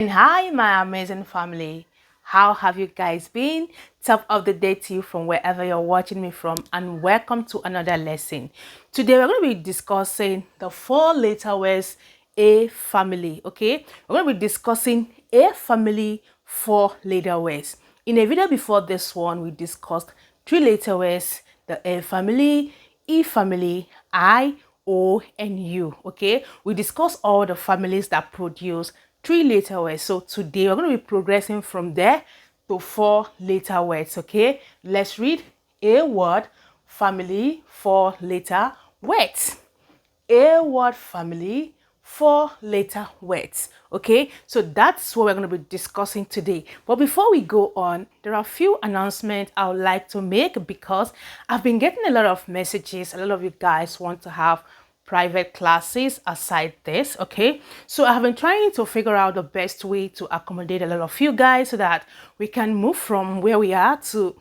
And hi, my amazing family. How have you guys been? Top of the day to you from wherever you're watching me from, and welcome to another lesson. Today, we're going to be discussing the 4 letter words A family. Okay, we're going to be discussing A family 4 letter words. In a video before this one, we discussed 3 letter words: the A family, E family, I, O, and U. Okay, we discussed all the families that produce 3 letter words. So today we're going to be progressing from there to 4 letter words. Okay, let's read a word family 4 letter words. A word family 4 letter words. Okay, so that's what we're going to be discussing today. But before we go on, there are a few announcements I would like to make, because I've been getting a lot of messages. A lot of you guys want to have private classes aside this. Okay, so I have been trying to figure out the best way to accommodate a lot of you guys so that we can move from where we are to,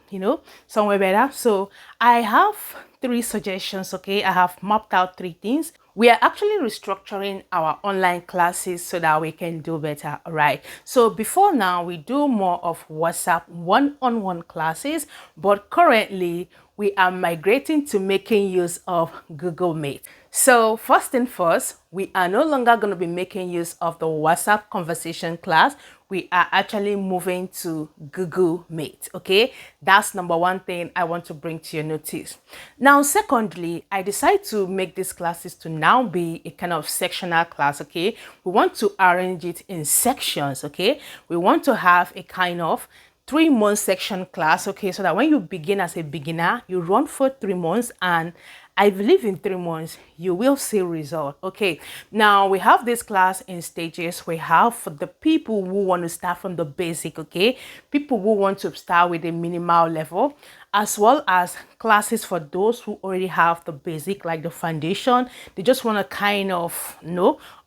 somewhere better. So I have 3 suggestions. Okay, I have mapped out 3 things. We are actually restructuring our online classes so that we can do better. All right, so before now we do more of WhatsApp one-on-one classes, but currently we are migrating to making use of Google Meet. So first thing first, we are no longer going to be making use of the WhatsApp conversation class. We are actually moving to Google Meet. Okay, that's number one thing I want to bring to your notice. Now, secondly, I decided to make these classes to now be a kind of sectional class. Okay, we want to arrange it in sections. Okay, we want to have a kind of 3 month section class. Okay, so that when you begin as a beginner, you run for 3 months, and I believe in 3 months you will see result. Okay, now we have this class in stages. We have for the people who want to start from the basic, okay, people who want to start with a minimal level, as well as classes for those who already have the basic, like the foundation. They just want to kind of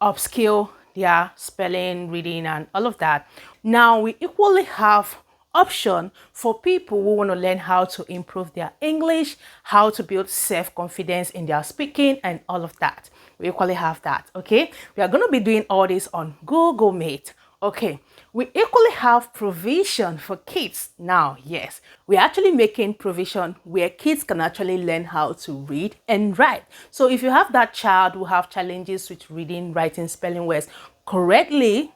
upskill their spelling, reading, and all of that. Now we equally have option for people who want to learn how to improve their English, how to build self-confidence in their speaking, and all of that. We equally have that. Okay, we are going to be doing all this on Google Meet. Okay, we equally have provision for kids now. Yes, we're actually making provision where kids can actually learn how to read and write. So if you have that child who have challenges with reading, writing, spelling words correctly,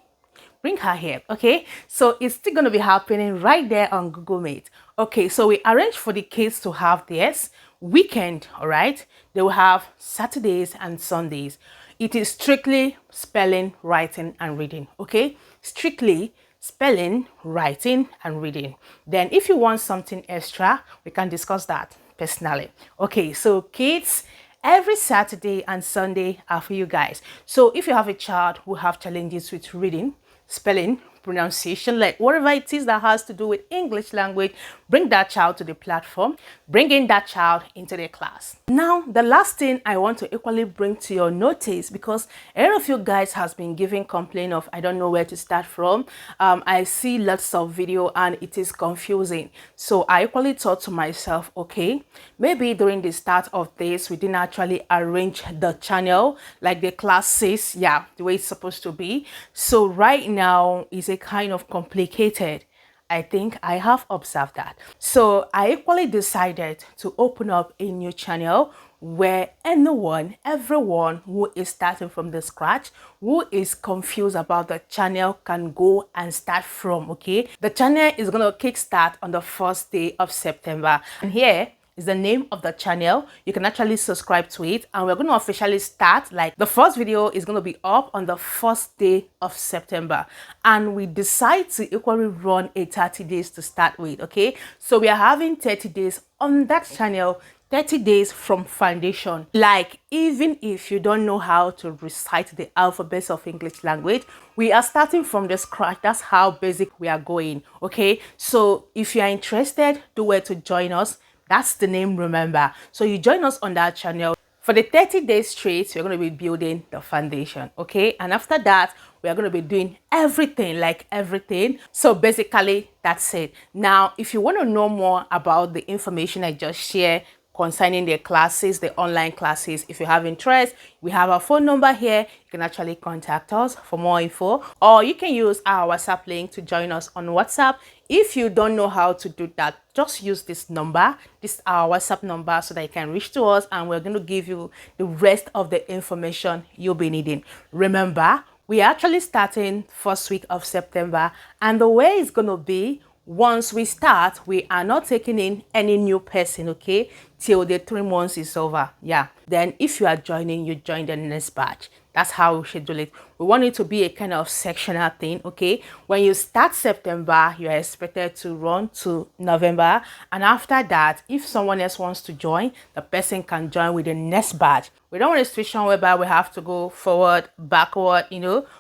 bring her here. Okay, so it's still going to be happening right there on Google Meet. Okay, so we arranged for the kids to have this weekend. All right, they will have Saturdays and Sundays. It is strictly spelling, writing, and reading. Okay, strictly spelling, writing, and reading. Then if you want something extra, we can discuss that personally. Okay, so kids, every Saturday and Sunday are for you guys. So if you have a child who have challenges with reading, spelling, pronunciation, like whatever it is that has to do with English language, bring that child to the platform, bring in that child into the class. Now, the last thing I want to equally bring to your notice, because a lot of you guys has been giving complaint of, I don't know where to start from. I see lots of video and it is confusing. So I equally thought to myself, okay, maybe during the start of this, we didn't actually arrange the channel like the class says, yeah, the way it's supposed to be. So right now is a kind of complicated. I think I have observed that. So I equally decided to open up a new channel where everyone who is starting from the scratch, who is confused about the channel, can go and start from. Okay, the channel is going to kickstart on the first day of September, and here is the name of the channel. You can actually subscribe to it, and we're going to officially start, like the first video is going to be up on the first day of September, and we decide to equally run a 30 days to start with. Okay, so we are having 30 days on that channel, 30 days from foundation. Like, even if you don't know how to recite the alphabets of English language, we are starting from the scratch. That's how basic we are going. Okay, so if you are interested, do well to join us. That's the name, remember. So you join us on that channel. For the 30 days straight, we're going to be building the foundation, okay? And after that, we are going to be doing everything, like everything. So basically, that's it. Now, if you want to know more about the information I just shared, concerning their classes, the online classes. If you have interest, we have our phone number here. You can actually contact us for more info, or you can use our WhatsApp link to join us on WhatsApp. If you don't know how to do that, just use this number. This is our WhatsApp number, so that you can reach to us, and we're going to give you the rest of the information you'll be needing. Remember, we are actually starting first week of September, and the way it's going to be, once we start, we are not taking in any new person, okay, till the 3 months is over. Yeah, then if you are joining, you join the next batch. That's how we schedule it. We want it to be a kind of sectional thing, okay? When you start September, you are expected to run to November, and after that, if someone else wants to join, the person can join with the next batch. We don't want a situation whereby we have to go forward, backward,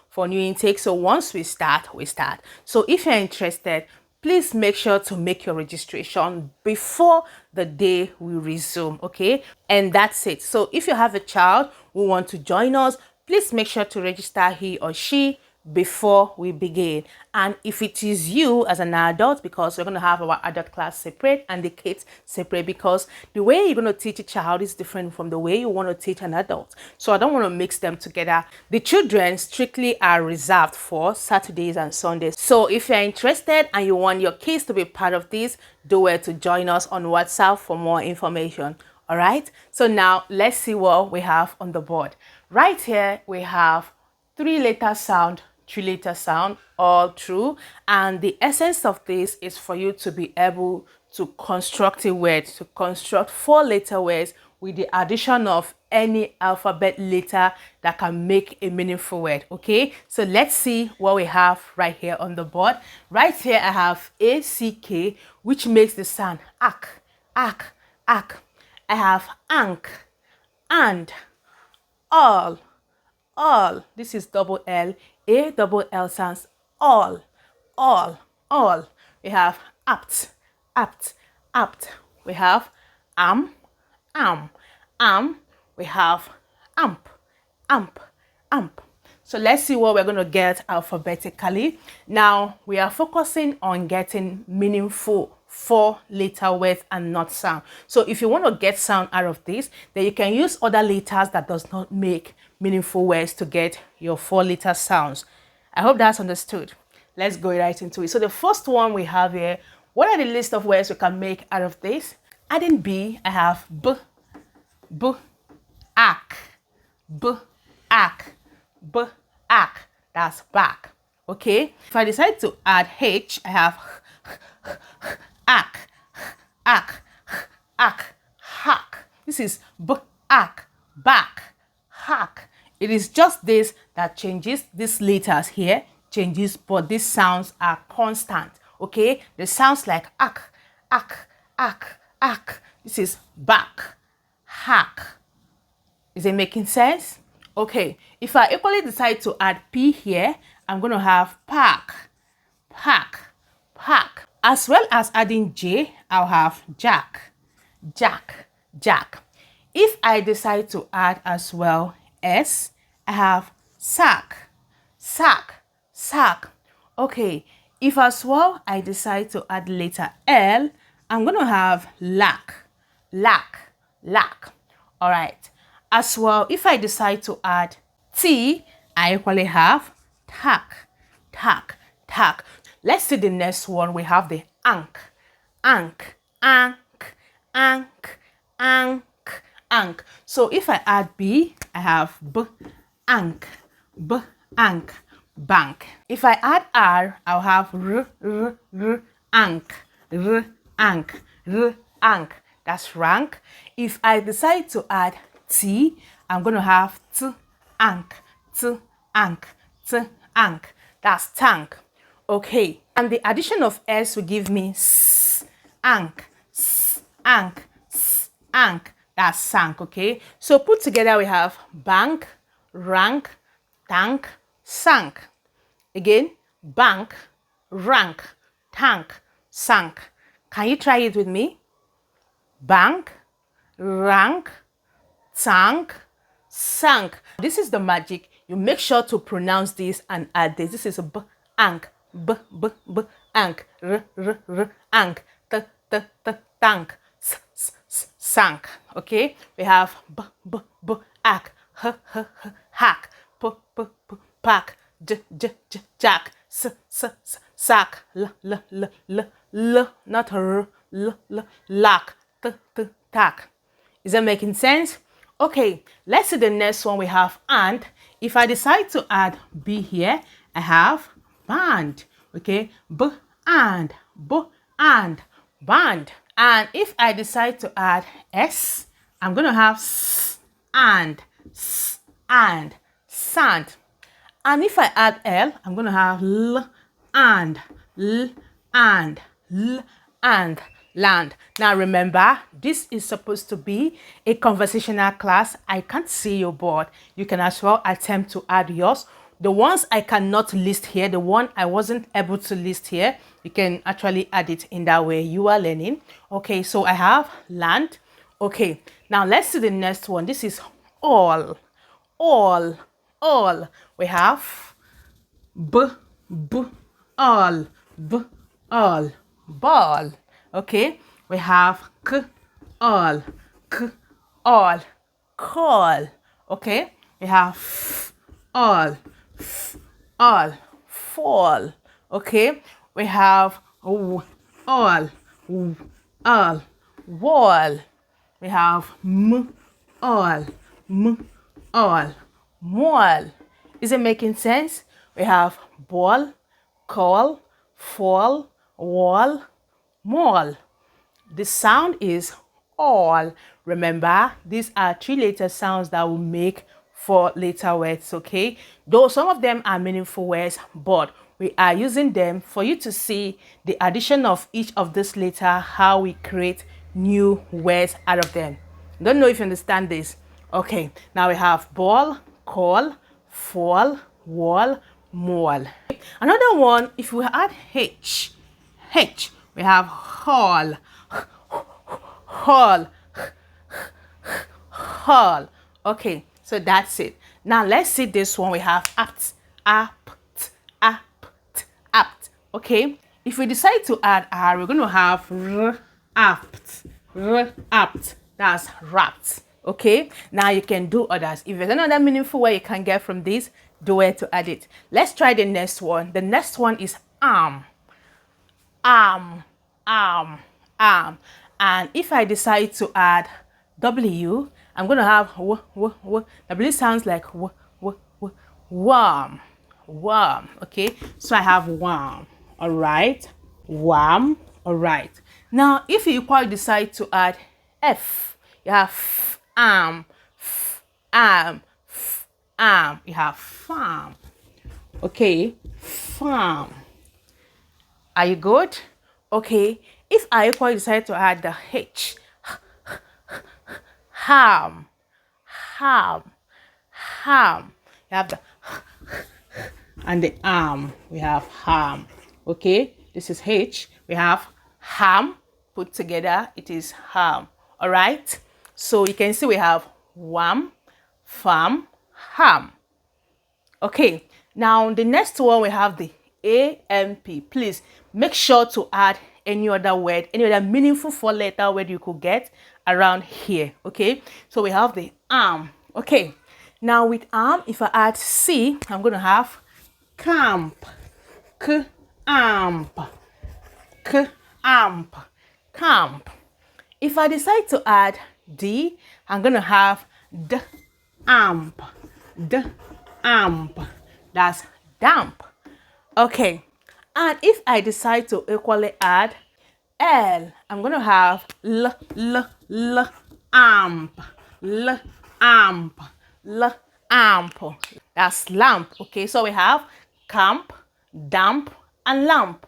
for new intake. So once we start, we start. So if you're interested, please make sure to make your registration before the day we resume, okay? And that's it. So if you have a child who wants to join us, please make sure to register he or she before we begin. And if it is you as an adult, because we're going to have our adult class separate and the kids separate, because the way you're going to teach a child is different from the way you want to teach an adult. So I don't want to mix them together. The children strictly are reserved for Saturdays and Sundays. So if you're interested and you want your kids to be part of this, do well to join us on WhatsApp for more information. All right, so now let's see what we have on the board. Right here we have 3-letter sound, 3-letter sound, all true. And the essence of this is for you to be able to construct a word, to construct 4-letter words with the addition of any alphabet letter that can make a meaningful word. Okay, so let's see what we have right here on the board. Right here I have ACK, which makes the sound ACK, ACK, ACK. I have ank, and, all. This is double L. A double L sounds all. We have apt. We have am. We have amp. So let's see what we're going to get alphabetically. Now we are focusing on getting meaningful 4-letter words and not sound. So if you want to get sound out of this, then you can use other letters that does not make meaningful words to get your 4-letter sounds. I hope that's understood. Let's go right into it. So the first one we have here, what are the list of words we can make out of this? Adding B, I have ack, that's back. Okay, if I decide to add H, I have ack, hack. This is ack, back, hack. It is just this that changes. These letters here changes, but these sounds are constant. Okay, the sounds like ack. This is back, hack. Is it making sense? Okay, if I equally decide to add P here, I'm going to have pack. As well as adding J, I'll have jack. If I decide to add as well S, I have sack. Okay, if as well I decide to add letter L, I'm going to have lack. All right. As well, if I decide to add T, I equally have tack. Let's see the next one. We have the ank. So if I add B, I have ank, bank. If I add R, I'll have ank. That's rank. If I decide to add T, I'm going to have ank. That's tank. Okay, and the addition of S will give me ank. That's sank. Okay, so put together we have bank, rank, tank, sank. Again, bank, rank, tank, sank. Can you try it with me? Bank, rank, tank, sank. This is the magic. You make sure to pronounce this and add this. This is a ank, ank, ank, tank, sank. Okay, we have b, b, b, ack, h, h, h, hack, p, p, p, pack, j, j, j, jack, s, s, s, sack, l, l, l, l, l, not r, l, l, lack, t, t, tack. Is that making sense? Okay, let's see the next one. We have and. If I decide to add b here, I have band. Okay, b and band. And if I decide to add s, I'm gonna have and sand. And if I add l, I'm gonna have l and land. Now remember, this is supposed to be a conversational class. I can't see your board. You can as well attempt to add yours. The ones I cannot list here, the one I wasn't able to list here, you can actually add it in that way. You are learning. Okay, so I have land. Okay, now let's see the next one. This is all. We have all, ball. Okay, we have all, call. Okay, we have all, fall. Okay, we have all, wall. We have all, mall. Is it making sense? We have ball, call, fall, wall, mall. The sound is all. Remember, these are 3-letter sounds that will make 4-letter words, okay? Though some of them are meaningful words, but we are using them for you to see the addition of each of this letter, how we create new words out of them. Don't know if you understand this. Okay, now we have ball, call, fall, wall, mall. Another one, if we add H, we have hall, Okay, so that's it. Now let's see this one. We have apt. Okay, if we decide to add R, we're going to have apt. That's wrapped. Okay, now you can do others. If there's another meaningful way you can get from this, do it to add it. Let's try the next one. The next one is arm. And if I decide to add W, I'm going to have W sounds like warm. Okay, so I have warm. All right, warm. All right, now if you quite decide to add F, you have arm. You have farm. Okay, farm. Are you good? Okay, if I equally decide to add the H, ham. You have the and the arm. We have ham. Okay, this is H. We have ham put together. It is ham. All right. So you can see we have warm, farm, ham. Okay. Now the next one we have the AMP. Please make sure to add any other word, any other meaningful 4-letter word you could get around here. Okay, so we have the arm. Okay, now with arm, if I add C, I'm going to have camp. Camp. If I decide to add D, I'm going to have amp. That's damp. Okay, and if I decide to equally add L, I'm going to have amp. That's lamp. Okay, so we have camp, damp, and lamp.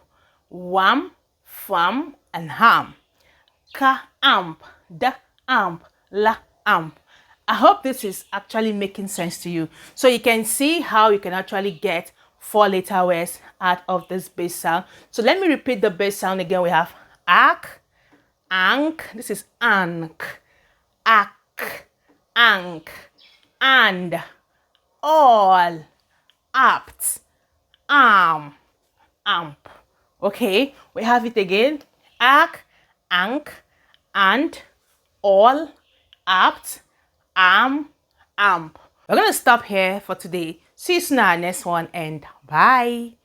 Wham, fam, and ham. Ka-amp, da-amp, la-amp. I hope this is actually making sense to you. So you can see how you can actually get 4-letter words out of this base sound. So let me repeat the base sound again. We have ack, ank. This is ank, ack, ank, and, all, apt, arm, amp. Okay, we have it again. Ack, ank, and, all, apt, am, amp. We're going to stop here for today. See you soon in our next one, and bye.